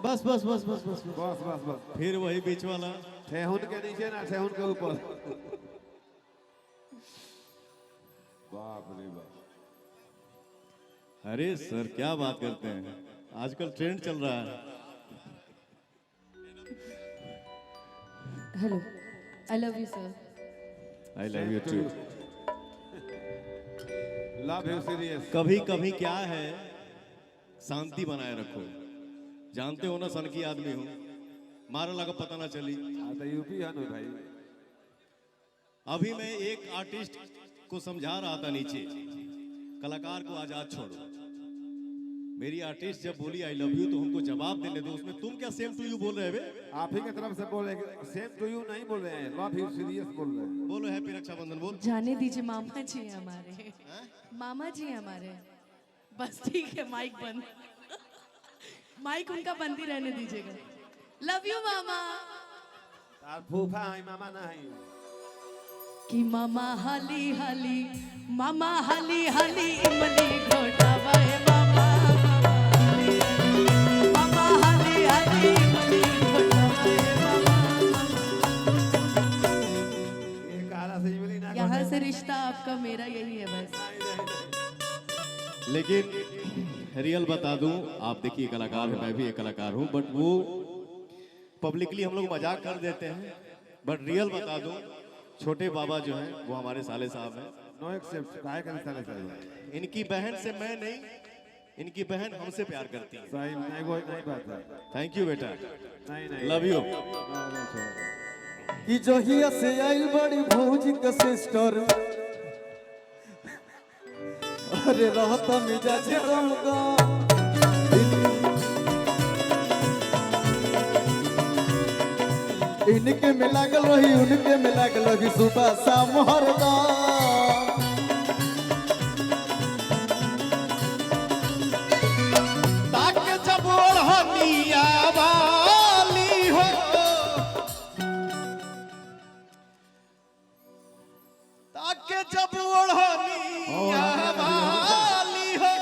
बस बस बस बस बस बस बस बस फिर वही बीच वाला ठेहुन के नीचे ना ठेहुन के ऊपर। बाप रे बाप। अरे सर क्या बात करते हैं, आजकल ट्रेंड चल रहा है। Hello, I love you sir. I love you too. Love you serious. कभी कभी क्या है, शांति बनाए रखो। जानते हो ना, सन की आदमी हूँ, मारा लगा पता ना चली। तो यूपी है ना भाई। अभी मैं एक आर्टिस्ट को समझा रहा था नीचे, कलाकार को आजाद छोड़ो। मेरी आर्टिस्ट जब बोली आई लव यू तो हमको जवाब देने दो, उसमें तुम क्या सेम टू यू बोल रहे हो? आप ही की तरफ से बोल रहे हैं, सेम टू यू नहीं बोल रहे हैं, लव यू सीरियस बोल रहे हैं। बोलो हैप्पी रक्षाबंधन बोल। जाने दीजिए, मामा जी हैं हमारे। मामा जी हैं हमारे। बस ठीक है, माइक बंद। माइक उनका बंद ही रहने दीजिएगा। लव यू मामा। तार फूफा है मामा नहीं। कि मामा हाली हाली, मामा हाली हाली इमली घोटावा है मामा। मामा हाली हाली इमली घोटावा है मामा। ये काला से मिली ना। यहाँ से रिश्ता आपका मेरा यही है बस। लेकिन रियल बता दूं, आप देखिए कलाकार है, मैं भी एक कलाकार हूं, बट वो पब्लिकली हम लोग मजाक कर देते हैं, बट रियल बता दूं, छोटे बाबा जो हैं वो हमारे साले साहब हैं। नो एक्सेप्ट काहे का साले साले। इनकी बहन से मैं नहीं, इनकी बहन हमसे प्यार करती है। सही नहीं, वो नहीं बात है। थैंक यू बेटा, नहीं नहीं लव यू। कि जहिया से आई बड़ी भौजी का सिस्टर, अरे रहता मिजाज रहूंगा। इनके में लागल रही, उनके में लागल रही, सुबह शाम हरदम। ताके जब ओढ़निया वाली हो, ताके जब ओढ़निया वाली हो,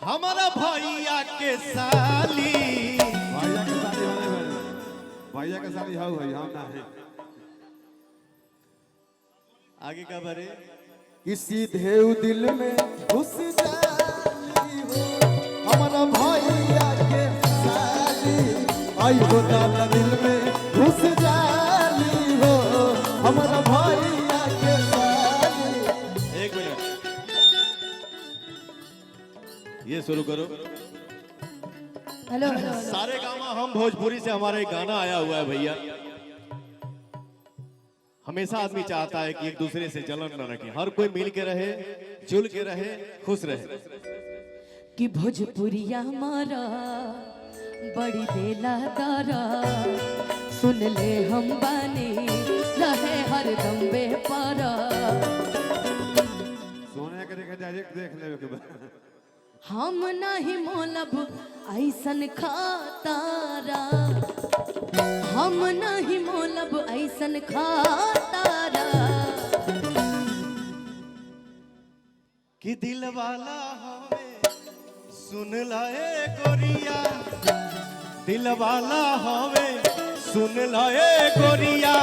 हमारा भैया के साली। भैया के शादी होने वाली, भैया के शादी हो गई, हम ना है। आगे का भरे कि सीधे उ दिल में घुस जाली हो, हमारा भैया के साली। आई हो दादा दिल में घुस जाली हो, हमारा भैया के साली। एक मिनट, ये शुरू करो। Hello hello hello. सारे गामा हम भोजपुरी से हमारा एक गाना आया हुआ है भैया। हमेशा आदमी चाहता है कि एक दूसरे से जलन न रखे, हर कोई मिल के रहे, जुल के रहे, खुश रहे। कि भोजपुरिया हमारा बड़ी बेला दारा, सुन ले हम बानी रहे हर दम बेपारा। सोने के देखे डायरेक्ट देख ले के बाद। हम नहीं मोलब ऐसन खातारा, हम नहीं मोलब ऐसन खातारा। कि दिल वाला हवे सुन लाए गोरिया, दिल वाला हवे सुन लाए गोरिया,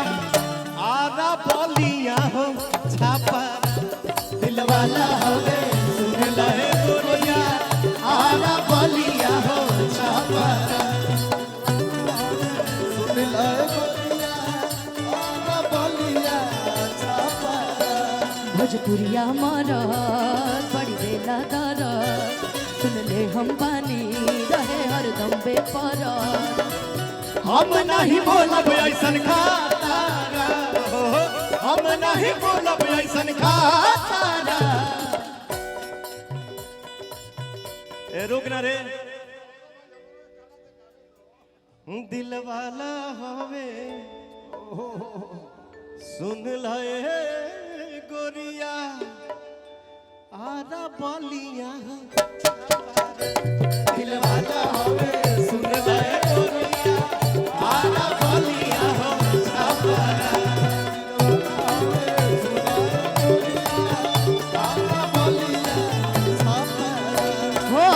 आधा बोलिया हो छापा। दिल वाला हवे सुन लाए गोरिया, आधा बोलिया हो छापा। सुन लाए बलिया, आना बलिया छापा। भोजपुरिया हमारा बड़ी बेला दारा, सुन ले हम बानी रहे हर दम बेपारा। हम नहीं बोलब ऐसन खातारा, हम नहीं बोलब ऐसन खातारा। ए रुक ना रे। दिल वाला हवे सुन लाए गोरिया, आधा बलिया। दिल वाला हवे सुन लाए गोरिया, आधा बलिया हो छापा। आना बलिया छापा। हो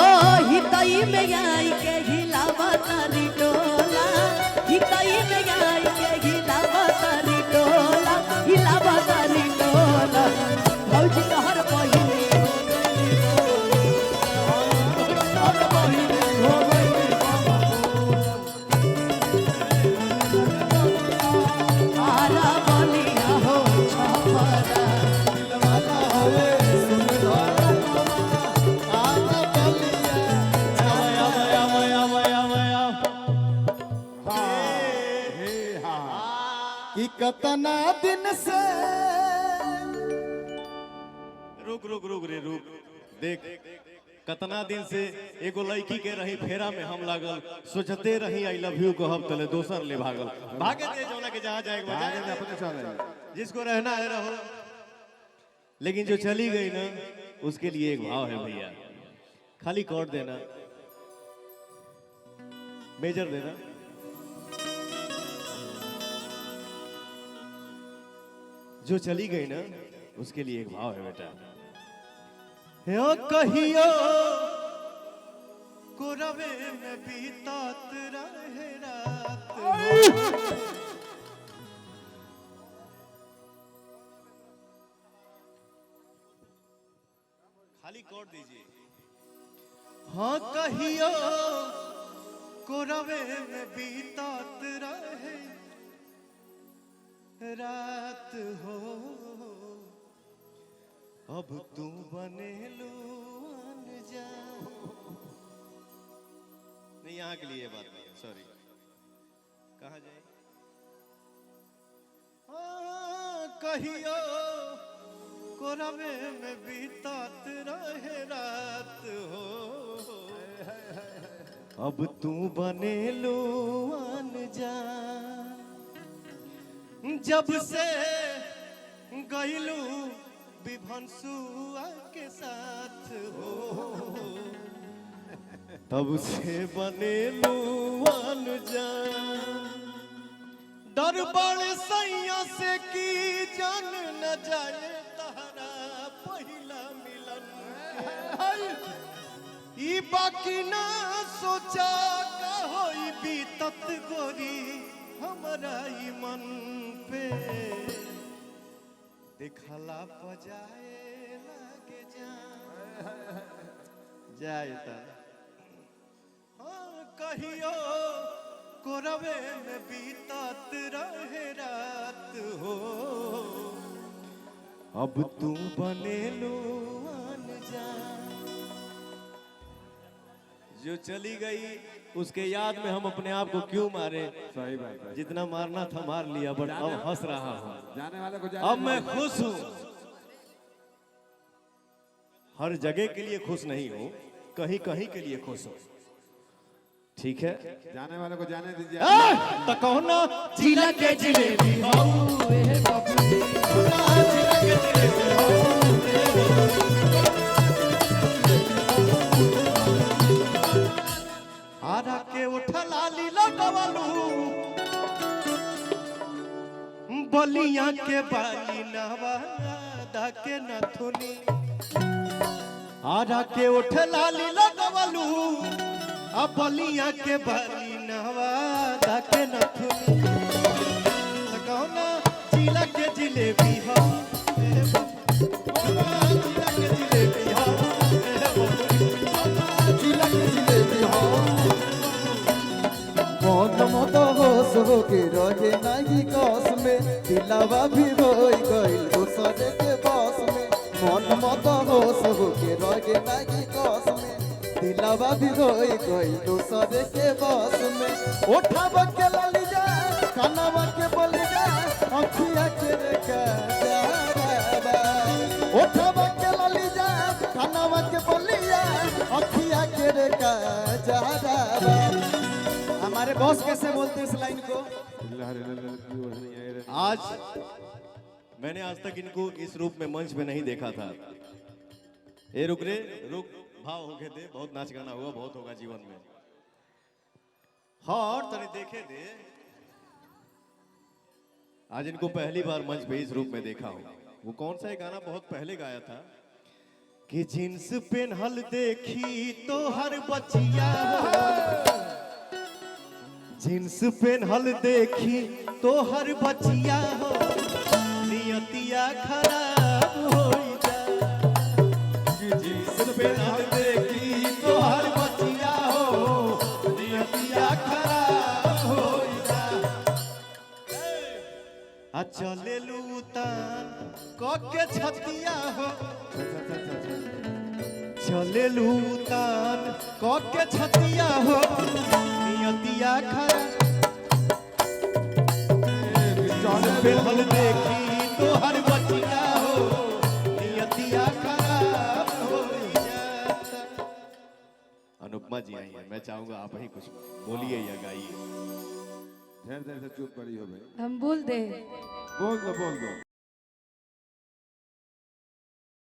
हिता हितई में आई के हिलावा तारी डोला, हितई में आई के हिलावा तारी डोला, हिलावा तारी डोला। भौजी तोहर बहिनी आरा बलिया हो छपरा, दिलवाला होवे सुंदर आना बलिया कि कतना दिन से रुक रुक रुक रे रुक, देख कतना दिन से एगो लड़की के रही फेरा में हम लागल, सोचते रही आई लव यू को हम तले दोसर ले भागल, भागे दे जौना के जहाँ जाएगा आगे जाए, अपने चले जिसको रहना है रहो। लेकिन जो चली गई ना उसके लिए एक भाव है भैया, खाली कॉर्ड देना, मेजर देना। जो चली गई ना उसके लिए एक भाव है बेटा। यो कहियो कोरवे में बीतात रहे रात हो। खाली कॉर्ड दीजिए। हाँ कहियो कोरवे में बीतात रहे रात हो, अब तू बने लो अनजान। नहीं यहाँ के लिए बात नहीं, सॉरी। कहाँ जाए? हाँ कहियो कोरवे में बीतात रहे रात हो, अब तू बने लो अनजान। जब से गईलू विभंसुआ के साथ हो, तब से बने लो अनजान। डर बड़ सैया से की जान न जाए तहरा पहिला मिलन, ई बाकी ना सोचा का होई बीतत गोरी हमरा ई मन पे, देखला बजाए लागे जाए हाँ कहियो कोरवे में बीतात रहे रात हो, अब तू बने लो अनजान। जो चली गई उसके याद में हम अपने आप को क्यों मारे? सही बात है। जितना मारना था मार लिया, बट अब हंस रहा हूँ। जाने वाले को जाने अब मैं खुश हूँ। हर जगह के लिए खुश नहीं हूँ, कहीं कहीं के लिए खुश हूँ। ठीक है, जाने वाले को जाने दीजिए। तो कहो ना जिला के जिलेबी हौवे बबली, जिला के जिलेबी हौवे आरा के उठा लाली लगवलू, बलिया के बाली नवादा के नथुनी। आरा के उठा लाली लगवलू, अब बलिया के बाली नवादा के नथुनी। कहो ना जिला के जिलेबी हो, जिला के जिलेबी हो, जिला के जिलेबी हो। मन मत होश होके रहे नहीं कस में, दिलावा भी होई गइल दूसरे के बस में। मन मत होश होके रहे नहीं कस में, दिलावा भी होई गइल दूसरे के बस में। उठावा के लली जा, कानावा के बोली जा, अखिया के रेखा जा बाबा। उठावा के लली जा, कानावा के बोली जा, अखिया के रेखा जा बाबा। हमारे बॉस कैसे बोलते हैं इस लाइन को? आज मैंने आज तक इनको इस रूप में मंच में नहीं देखा था। ए रुक रे रुक, भाव हो गए थे, बहुत नाच गाना हुआ, बहुत होगा जीवन में। हाँ और तने देखे थे, आज इनको पहली बार मंच पे इस रूप में देखा हूँ। वो कौन सा एक गाना बहुत पहले गाया था, कि जींस पेनहल देखी तो हर बचिया जींस पेनहल देखी तो हर बचिया हो नियतिया खराब हो कि जींस पेनहल देखी तो हर बचिया हो नियतिया खराब हो आ चले लूतान के छतिया हो चले लूतान के छतिया हो नियतिया खराब पेहल देखी तो हर बचिया हो नियतिया खराब हो जाता। अनुपमा जी आई हैं, मैं चाहूंगा आप ही कुछ बोलिए या गाइए। ढेर देर से चुप पड़ी हो भाई, हम बोल दे बोल दो बोल दो।